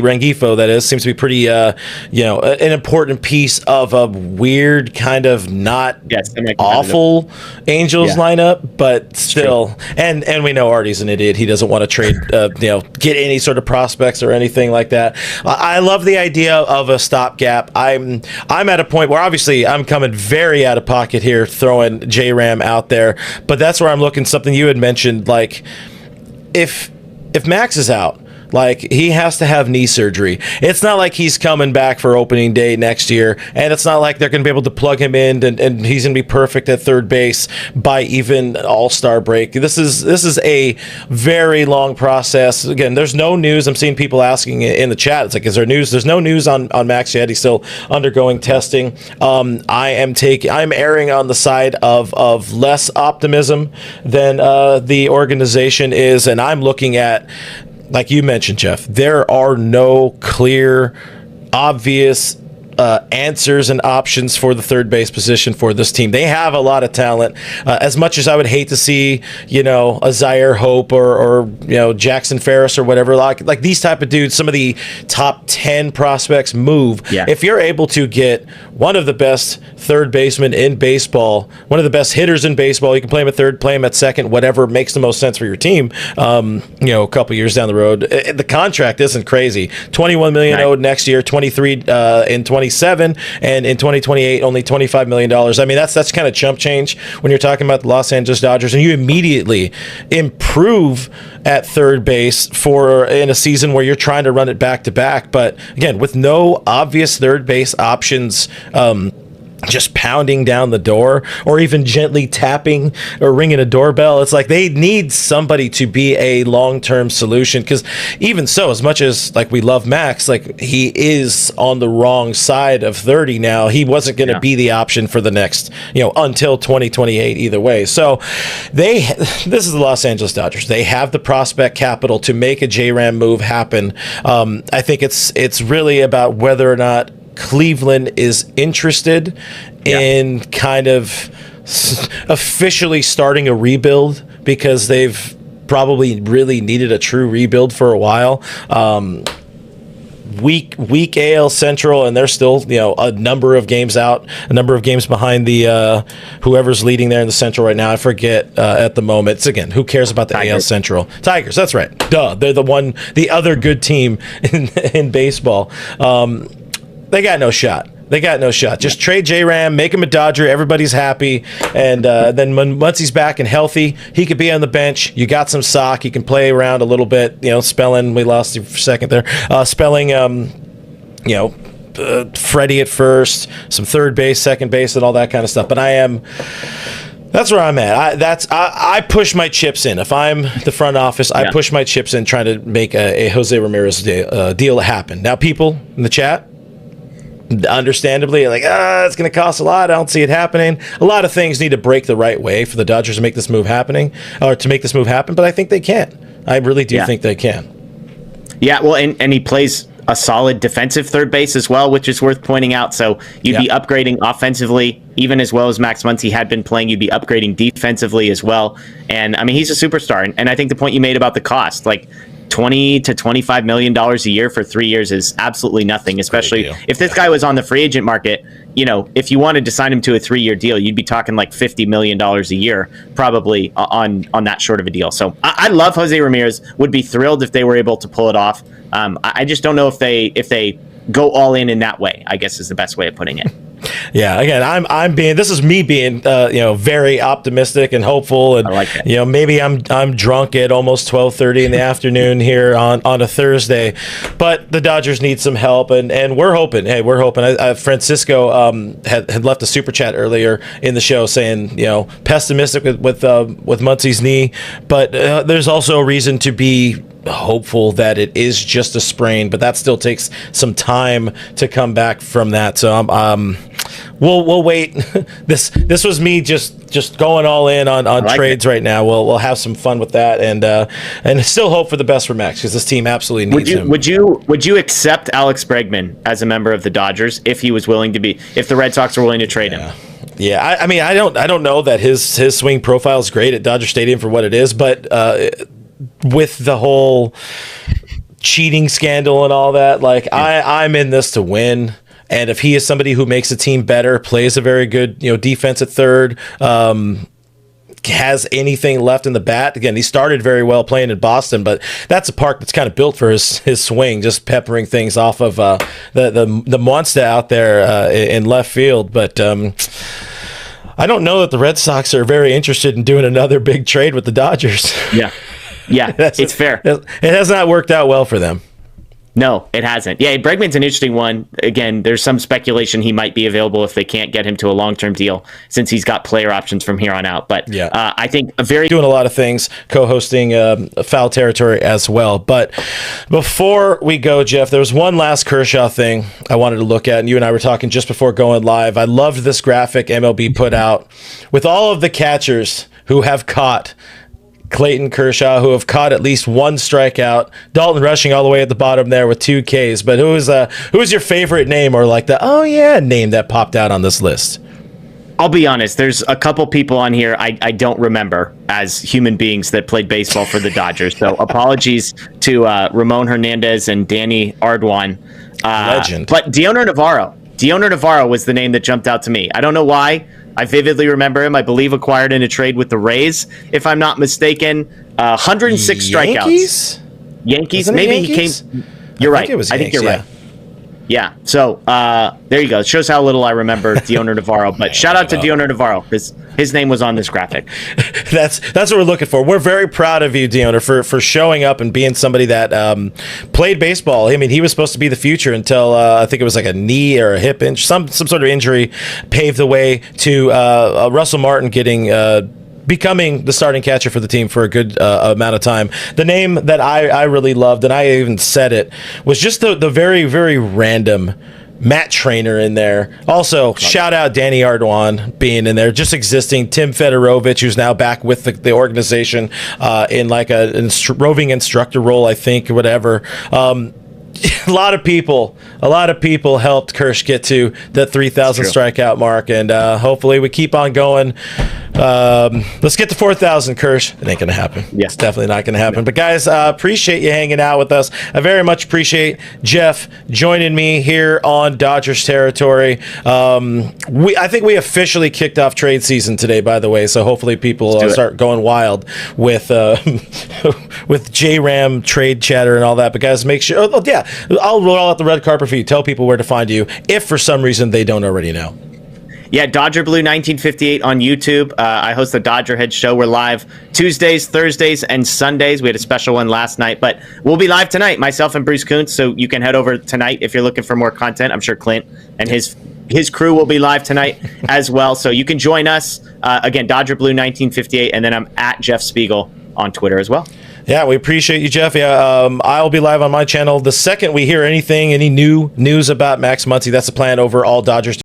Rengifo, that is, seems to be pretty, an important piece of a weird kind of not awful Angels lineup, but still. And we know Artie's an idiot. He doesn't want to trade, get any sort of prospects or anything like that. I love the idea of a stopgap. I'm at a point where obviously I'm coming very out of pocket here, throwing J-Ram out there, but that's where I'm looking. Something you had mentioned, like if Max is out, like, he has to have knee surgery. It's not like he's coming back for opening day next year, and it's not like they're going to be able to plug him in and he's going to be perfect at third base by even All-Star break. This is a very long process. Again, there's no news. I'm seeing people asking in the chat. It's like, is there news? There's no news on Max yet. He's still undergoing testing. I'm erring on the side of less optimism than the organization is, and I'm looking at, like you mentioned, Jeff, there are no clear, obvious answers and options for the third base position for this team. They have a lot of talent. As much as I would hate to see, a Zaire Hope or Jackson Ferris or whatever, like these type of dudes, some of the top 10 prospects move. Yeah. If you're able to get one of the best third basemen in baseball, one of the best hitters in baseball, you can play him at third, play him at second, whatever makes the most sense for your team. A couple years down the road, the contract isn't crazy. $21 million owed next year, 23 in 27, and in 2028 only $25 million. I mean, that's kind of chump change when you're talking about the Los Angeles Dodgers, and you immediately improve at third base in a season where you're trying to run it back to back. But again, with no obvious third base options, just pounding down the door or even gently tapping or ringing a doorbell. It's like they need somebody to be a long-term solution, because even so, as much as like we love Max, like he is on the wrong side of 30 now. He wasn't going to be the option for the next, until 2028 either way. So this is the Los Angeles Dodgers. They have the prospect capital to make a J-Ram move happen. I think it's really about whether or not Cleveland is interested in kind of officially starting a rebuild, because they've probably really needed a true rebuild for a while. Weak AL Central, and they're still a number of games out, a number of games behind the whoever's leading there in the Central right now. I forget at the moment. It's, again, who cares about the AL Central? Tigers, that's right. Duh, they're the other good team in baseball. They got no shot. Just trade J-Ram, make him a Dodger. Everybody's happy. And then once he's back and healthy, he could be on the bench. You got some sock. He can play around a little bit. Spelling, we lost you for a second there. Spelling, Freddie at first, some third base, second base, and all that kind of stuff. But that's where I'm at. I push my chips in. If I'm the front office, I push my chips in trying to make a Jose Ramirez deal happen. Now, people in the chat, understandably, like, it's going to cost a lot. I don't see it happening. A lot of things need to break the right way for the Dodgers to make this move happen. But I think they can. I really do think they can. Yeah, well, and he plays a solid defensive third base as well, which is worth pointing out. So you'd be upgrading offensively, even as well as Max Muncy had been playing. You'd be upgrading defensively as well. And I mean, he's a superstar. And I think the point you made about the cost, like $20 to $25 million a year for 3 years, is absolutely nothing, especially if this guy was on the free agent market. If you wanted to sign him to a 3-year deal, you'd be talking like $50 million a year, probably on that short of a deal. So I love Jose Ramirez, would be thrilled if they were able to pull it off. I just don't know if they go all in that way, I guess is the best way of putting it. Yeah, again, this is me being very optimistic and hopeful, and I like it. Maybe I'm drunk at almost 12:30 in the afternoon here on a Thursday, but the Dodgers need some help, and we're hoping. Hey, we're hoping. Francisco had left a super chat earlier in the show saying pessimistic with Muncy's knee, but there's also a reason to be hopeful that it is just a sprain, but that still takes some time to come back from that. So we'll wait. This was me just going all in on trades right now. We'll have some fun with that, and still hope for the best for Max, because this team absolutely needs him. Would you accept Alex Bregman as a member of the Dodgers if he was willing to be, if the Red Sox were willing to trade him? Yeah, I mean, I don't know that his swing profile is great at Dodger Stadium for what it is, but with the whole cheating scandal and all that. Like, I'm in this to win. And if he is somebody who makes the team better, plays a very good, defense at third, has anything left in the bat. Again, he started very well playing in Boston, but that's a park that's kind of built for his swing, just peppering things off of the monster out there in left field. But I don't know that the Red Sox are very interested in doing another big trade with the Dodgers. Yeah, it's fair. It has not worked out well for them. No, it hasn't. Yeah, Bregman's an interesting one. Again, there's some speculation he might be available if they can't get him to a long-term deal, since he's got player options from here on out. But I think doing a lot of things, co-hosting Foul Territory as well. But before we go, Jeff, there was one last Kershaw thing I wanted to look at, and you and I were talking just before going live. I loved this graphic MLB put out with all of the catchers who have caught Clayton Kershaw, who have caught at least one strikeout. Dalton Rushing all the way at the bottom there with 2 Ks. But who is your favorite name, or like the name that popped out on this list? I'll be honest. There's a couple people on here I don't remember as human beings that played baseball for the Dodgers. So apologies to Ramon Hernandez and Danny Ardwan. Legend. But Dioner Navarro was the name that jumped out to me. I don't know why. I vividly remember him. I believe acquired in a trade with the Rays, if I'm not mistaken. 106 strikeouts. Yankees? Maybe Yankees? He came. You're right. I think you're right. Yeah. So there you go. It shows how little I remember Dioner Navarro. But shout out to Dioner Navarro, because his name was on this graphic. That's what we're looking for. We're very proud of you, Dioner, for showing up and being somebody that played baseball. I mean, he was supposed to be the future until I think it was like a knee or a hip injury, some sort of injury paved the way to Russell Martin becoming the starting catcher for the team for a good amount of time. The name that I really loved, and I even said it, was just the very, very random Matt Trainer in there. Also, shout out Danny Ardwan being in there, just existing. Tim Fedorovich, who's now back with the organization in like a roving instructor role, I think, or whatever. A lot of people helped Kersh get to the 3,000 strikeout mark, and hopefully we keep on going. Let's get to 4,000, Kersh. It ain't gonna happen. Yeah. It's definitely not gonna happen. But guys, appreciate you hanging out with us. I very much appreciate Jeff joining me here on Dodgers territory. I think we officially kicked off trade season today, by the way. So hopefully people start going wild with with J-Ram trade chatter and all that. But guys, make sure. I'll roll out the red carpet for you. Tell people where to find you if for some reason they don't already know. Yeah, Dodger Blue 1958 on YouTube. I host the Dodger Head Show. We're live Tuesdays, Thursdays, and Sundays. We had a special one last night, but we'll be live tonight, myself and Bruce Kuntz, so you can head over tonight if you're looking for more content. I'm sure Clint and his crew will be live tonight as well, so you can join us. Again, Dodger Blue 1958, and then I'm at Jeff Spiegel on Twitter as well. Yeah, we appreciate you, Jeff. Yeah, I'll be live on my channel the second we hear any new news about Max Muncy. That's the plan over all Dodgers.